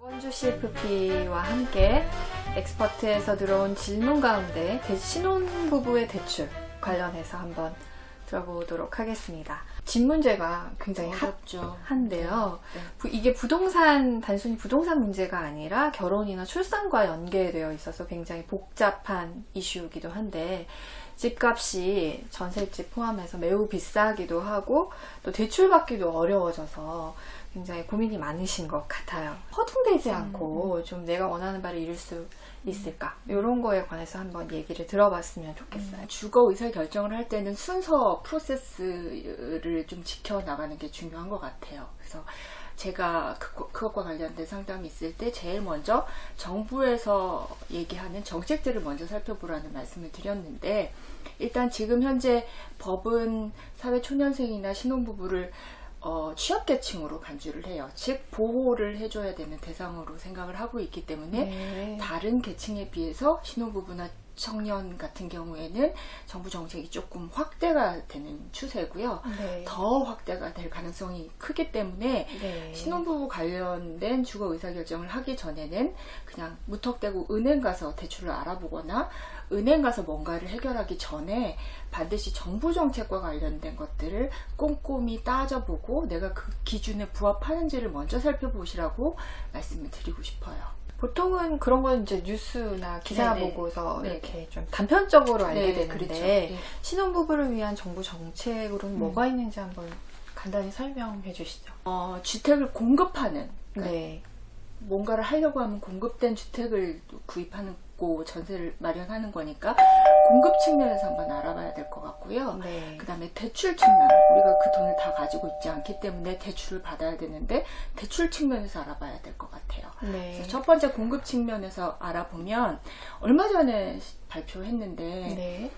원주 CFP와 함께 엑스퍼트에서 들어온 질문 가운데 신혼부부의 대출 관련해서 한번 들어보도록 하겠습니다. 집 문제가 굉장히 어렵죠. 핫한데요. 네. 이게 단순히 부동산 문제가 아니라 결혼이나 출산과 연계되어 있어서 굉장히 복잡한 이슈이기도 한데, 집값이 전셋집 포함해서 매우 비싸기도 하고 또 대출받기도 어려워져서 굉장히 고민이 많으신 것 같아요. 허둥대지 않고 좀 내가 원하는 바를 이룰 수 있을까? 이런 거에 관해서 한번 얘기를 들어봤으면 좋겠어요. 주거 의사 결정을 할 때는 순서 프로세스를 좀 지켜나가는 게 중요한 것 같아요. 그래서 제가 그것과 관련된 상담이 있을 때 제일 먼저 정부에서 얘기하는 정책들을 먼저 살펴보라는 말씀을 드렸는데, 일단 지금 현재 법은 사회초년생이나 신혼부부를 취약계층으로 간주를 해요. 즉 보호를 해줘야 되는 대상으로 생각을 하고 있기 때문에 다른 계층에 비해서 신혼부부나 청년 같은 경우에는 정부 정책이 조금 확대가 되는 추세고요. 더 확대가 될 가능성이 크기 때문에 신혼부부 관련된 주거 의사결정을 하기 전에는 그냥 무턱대고 은행 가서 대출을 알아보거나 은행 가서 뭔가를 해결하기 전에 반드시 정부 정책과 관련된 것들을 꼼꼼히 따져보고 내가 그 기준에 부합하는지를 먼저 살펴보시라고 말씀을 드리고 싶어요. 보통은 그런 건 이제 뉴스나 기사 보고서 네네. 이렇게 좀 단편적으로 알게 네, 되는데, 그렇죠. 네. 신혼부부를 위한 정부 정책으로는 뭐가 있는지 한번 간단히 설명해 주시죠. 주택을 공급하는, 네. 뭔가를 하려고 하면 공급된 주택을 구입하는 고 전세를 마련하는 거니까 공급 측면에서 한번 알아봐야 될 것 같고요. 그 다음에 대출 측면, 우리가 그 돈을 다 가지고 있지 않기 때문에 대출을 받아야 되는데 대출 측면에서 알아봐야 될 것 같아요. 그래서 첫 번째 공급 측면에서 알아보면 얼마 전에 발표했는데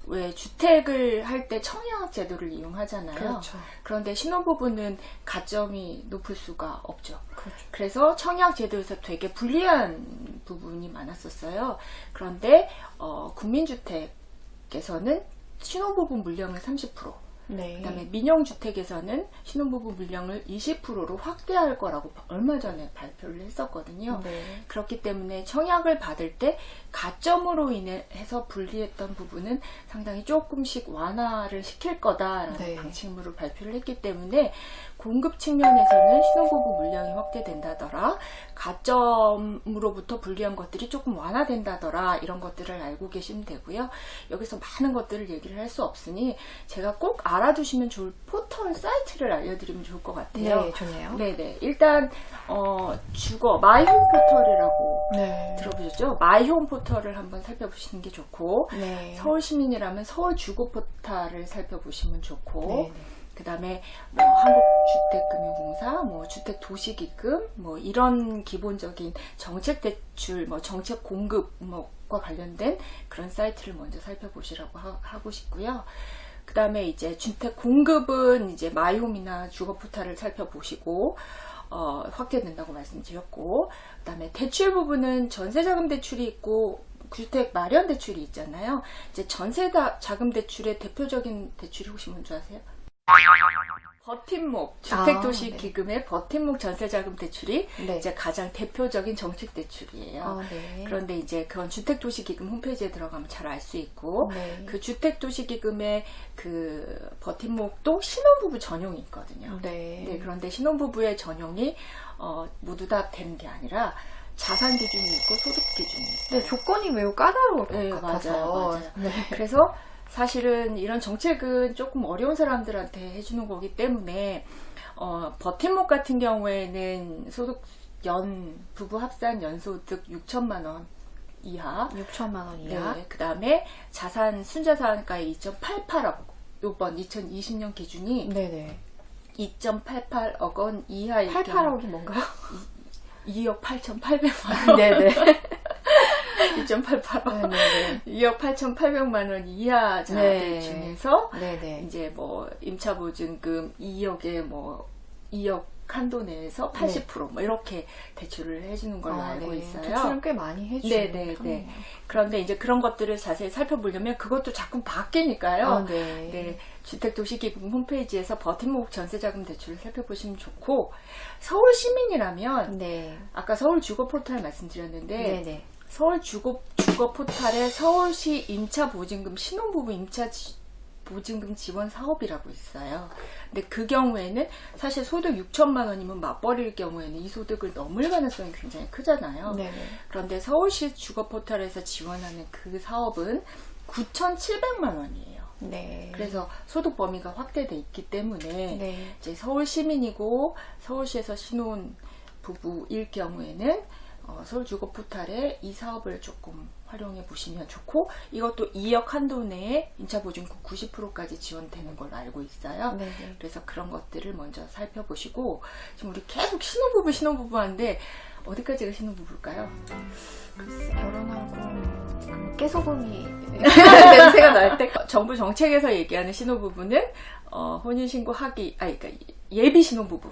왜 주택을 할 때 청약 제도를 이용하잖아요. 그렇죠. 그런데 신혼부부는 가점이 높을 수가 없죠. 그렇죠. 그래서 청약 제도에서 되게 불리한 부분이 많았었어요. 그런데 국민주택에서는 신혼부부 물량을 30%, 그다음에 민영주택에서는 신혼부부 물량을 20%로 확대할 거라고 얼마 전에 발표를 했었거든요. 그렇기 때문에 청약을 받을 때 가점으로 인해서 불리했던 부분은 상당히 조금씩 완화를 시킬 거다라는 방침으로 발표를 했기 때문에 공급 측면에서는 신혼부부 물량이 확대된다더라, 가점으로부터 불리한 것들이 조금 완화된다더라, 이런 것들을 알고 계시면 되고요. 여기서 많은 것들을 얘기를 할 수 없으니 제가 꼭 알아두시면 좋을 포털 사이트를 알려드리면 좋을 것 같아요. 네, 좋네요. 네네. 일단 주거 마이홈 포털이라고 들어보셨죠? 마이홈 포털을 한번 살펴보시는 게 좋고, 서울 시민이라면 서울 주거 포털을 살펴보시면 좋고, 그 다음에 한국주택금융공사, 주택도시기금, 이런 기본적인 정책 대출, 정책 공급, 과 관련된 그런 사이트를 먼저 살펴보시라고 하고 싶고요. 그 다음에 이제 주택 공급은 이제 마이홈이나 주거 포털을 살펴보시고, 확대된다고 말씀드렸고, 그 다음에 대출 부분은 전세자금 대출이 있고, 주택 마련 대출이 있잖아요. 이제 전세자금 대출의 대표적인 대출이 혹시 뭔지 아세요? 버팀목, 주택도시기금의 버팀목 전세자금 대출이 이제 가장 대표적인 정책 대출이에요. 그런데 이제 그건 주택도시기금 홈페이지에 들어가면 잘 알 수 있고, 그 주택도시기금의 그 버팀목도 신혼부부 전용이 있거든요. 그런데 신혼부부의 전용이 모두 다 되는 게 아니라 자산 기준이 있고 소득 기준이 있어요. 조건이 매우 까다로울 것 같아서. 맞아요. 그래서 사실은 이런 정책은 조금 어려운 사람들한테 해주는 거기 때문에 버팀목 같은 경우에는 부부 합산 연소득 6천만 원 이하, 6천만 원 이하. 그 다음에 자산 순자산가의 2.88억, 요번 2020년 기준이 2.88억 원 이하일 88억이 뭔가요? 2억 8,800만 원. 2.88억, 2억 8,800만 원 이하 자들 중에서 이제 임차보증금 2억에 2억 한도 내에서 80% 뭐 이렇게 대출을 해주는 걸로 알고 네. 있어요. 대출은 꽤 많이 해주는 네. 편이네요. 그런데 이제 그런 것들을 자세히 살펴보려면 그것도 자꾸 바뀌니까요. 네. 네, 주택도시기금 홈페이지에서 버팀목 전세자금 대출을 살펴보시면 좋고, 서울 시민이라면 네. 아까 서울 주거 포털 말씀드렸는데 네네. 서울 주거 포털에 서울시 임차 보증금 신혼부부 임차 보증금 지원 사업이라고 있어요. 근데 그 경우에는 사실 소득 6천만 원이면 맞벌이일 경우에는 이 소득을 넘을 가능성이 굉장히 크잖아요. 네네. 그런데 서울시 주거 포털에서 지원하는 그 사업은 9,700만 원이에요. 네. 그래서 소득 범위가 확대돼 있기 때문에 네. 이제 서울 시민이고 서울시에서 신혼 부부일 경우에는 서울 주거 포털에 이 사업을 조금 활용해 보시면 좋고, 이것도 2억 한도 내에 임차 보증금 90%까지 지원되는 걸로 알고 있어요. 네네. 그래서 그런 것들을 먼저 살펴보시고, 지금 우리 계속 신혼부부 하는데 어디까지가 신혼부부일까요? 글쎄, 결혼하고 깨소금이 냄새가 날 때. 정부 정책에서 얘기하는 신혼부부는 혼인신고하기, 그러니까 예비 신혼부부.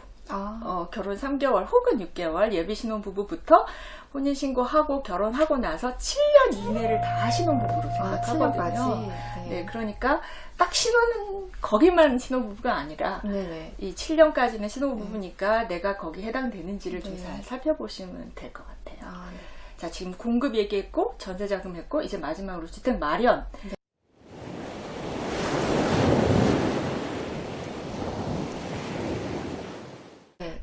결혼 3개월 혹은 6개월 예비 신혼부부부터 혼인신고하고 결혼하고 나서 7년 이내를 다 신혼부부로 생각하거든요. 네, 그러니까 딱 신혼은 거기만 신혼부부가 아니라 네네. 이 7년까지는 신혼부부니까 내가 거기 해당되는지를 좀 네. 잘 살펴보시면 될 것 같아요. 네. 자, 지금 공급 얘기했고 전세자금 했고 이제 마지막으로 주택 마련.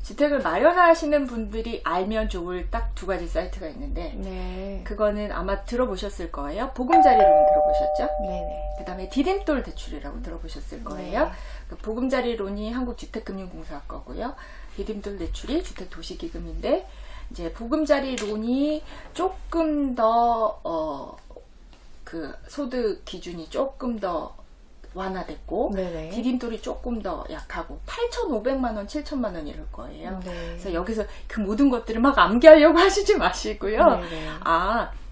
주택을 마련하시는 분들이 알면 좋을 딱 두 가지 사이트가 있는데, 네. 그거는 아마 들어보셨을 거예요. 보금자리론 들어보셨죠? 네네. 그 다음에 디딤돌 대출이라고 들어보셨을 거예요. 네. 그 보금자리론이 한국주택금융공사 거고요. 디딤돌 대출이 주택도시기금인데, 이제 보금자리론이 조금 더 그 소득 기준이 조금 더 완화됐고, 네네. 디딤돌이 조금 더 약하고 8,500만 원, 7천만 원 이럴 거예요. 네. 그래서 여기서 그 모든 것들을 막 암기하려고 하시지 마시고요. 네네.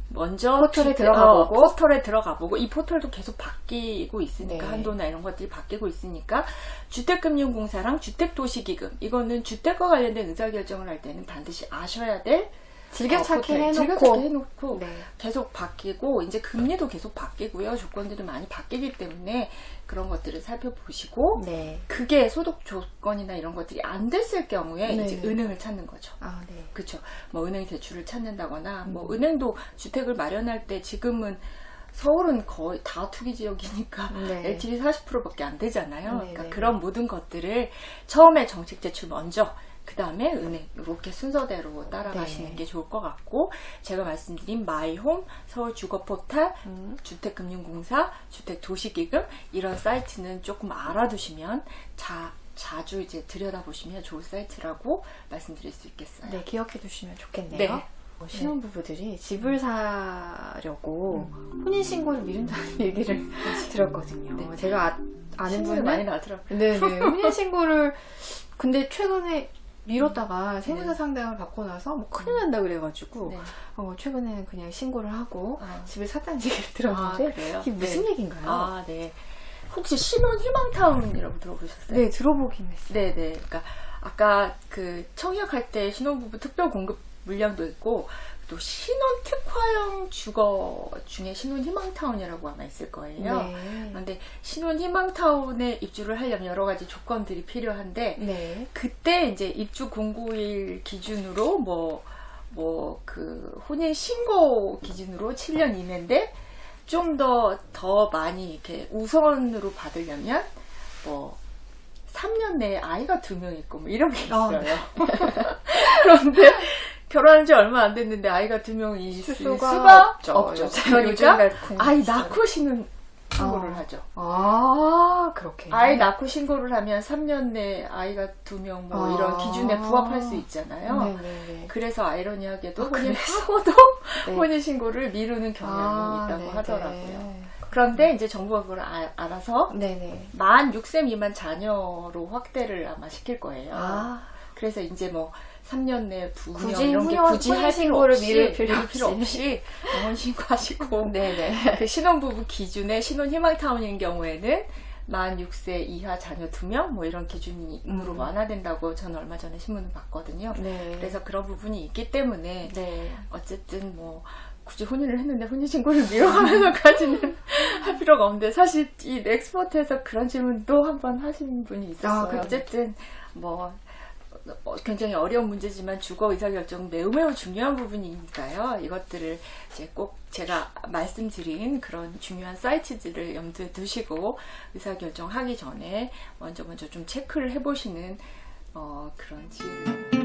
먼저 포털에 들어가보고. 포털에 들어가보고, 이 포털도 계속 바뀌고 있으니까, 네. 한도나 이런 것들이 바뀌고 있으니까, 주택금융공사랑 주택도시기금, 이거는 주택과 관련된 의사결정을 할 때는 반드시 아셔야 될 즐겨찾기 포털, 해놓고. 즐겨찾기 해놓고 네. 계속 바뀌고, 이제 금리도 계속 바뀌고요. 조건들이 많이 바뀌기 때문에 그런 것들을 살펴보시고, 네. 그게 소득 조건이나 이런 것들이 안 됐을 경우에 네. 이제 은행을 찾는 거죠. 네. 그렇죠. 뭐 은행 대출을 찾는다거나, 뭐 은행도 주택을 마련할 때 지금은 서울은 거의 다 투기 지역이니까 네. LTV 40%밖에 안 되잖아요. 네, 그러니까 네. 그런 모든 것들을 처음에 정책 대출 먼저, 그 다음에 은행, 이렇게 순서대로 따라가시는 네. 게 좋을 것 같고, 제가 말씀드린 마이홈, 서울주거포탈, 주택금융공사, 주택도시기금, 이런 사이트는 조금 알아두시면 자주 이제 들여다보시면 좋을 사이트라고 말씀드릴 수 있겠어요. 네, 기억해 두시면 좋겠네요. 네. 신혼부부들이 집을 사려고 혼인신고를 미룬다는 얘기를 들었거든요. 네. 제가 아는 신문에 분은 많이 나더라고요. 네네. 혼인신고를 근데 최근에 미뤘다가 세무사 네. 상담을 받고 나서 뭐 큰일 난다 그래가지고 네. 최근에는 그냥 신고를 하고 아. 집을 샀다는 얘기를 들었는데 그래요? 이게 무슨 네. 얘기인가요? 네. 혹시 신혼 희망타운이라고 들어보셨어요? 네, 들어보긴 했어요. 네네. 그러니까 아까 그 청약할 때 신혼부부 특별 공급 물량도 있고, 또 신혼 특화형 주거 중에 신혼 희망타운이라고 아마 있을 거예요. 네. 그런데 신혼 희망타운에 입주를 하려면 여러 가지 조건들이 필요한데, 네. 그때 이제 입주 공고일 기준으로 그 혼인 신고 기준으로 7년 이내인데, 좀 더 많이 이렇게 우선으로 받으려면 3년 내에 아이가 2명 있고 뭐 이런 게 있어요. 그런데 결혼한 지 얼마 안 됐는데 아이가 2명이 있을 수가 없죠. 그러니까 아이 낳고 신고를 하죠. 그렇게. 아이 낳고 신고를 하면 3년 내에 아이가 2명 뭐 이런 기준에 부합할 수 있잖아요. 네네네. 그래서 아이러니하게도 그래서? 혼인하고도 네. 혼인신고를 미루는 경향이 있다고 네네. 하더라고요. 그런데 이제 정부가 그걸 알아서 네네. 만 6세 미만 자녀로 확대를 아마 시킬 거예요. 그래서 이제 3년 내에 2명 이런 게 굳이 할 신고를 필요 미룰 필요 없이 영혼 신고하시고 네네. 그 신혼부부 기준의 신혼 희망타운인 경우에는 만 6세 이하 자녀 2명 뭐 이런 기준으로 완화된다고 저는 얼마 전에 신문을 봤거든요. 네. 그래서 그런 부분이 있기 때문에 네. 어쨌든 뭐 굳이 혼인을 했는데 혼인신고를 미뤄가면서까지는 할 필요가 없는데 사실 이 넥스포트에서 그런 질문도 한번 하신 분이 있었어요. 어쨌든 뭐 굉장히 어려운 문제지만 주거 의사결정은 매우 중요한 부분이니까요. 이것들을 이제 꼭 제가 말씀드린 그런 중요한 사이트들을 염두에 두시고 의사결정하기 전에 먼저 좀 체크를 해보시는 그런 지혜를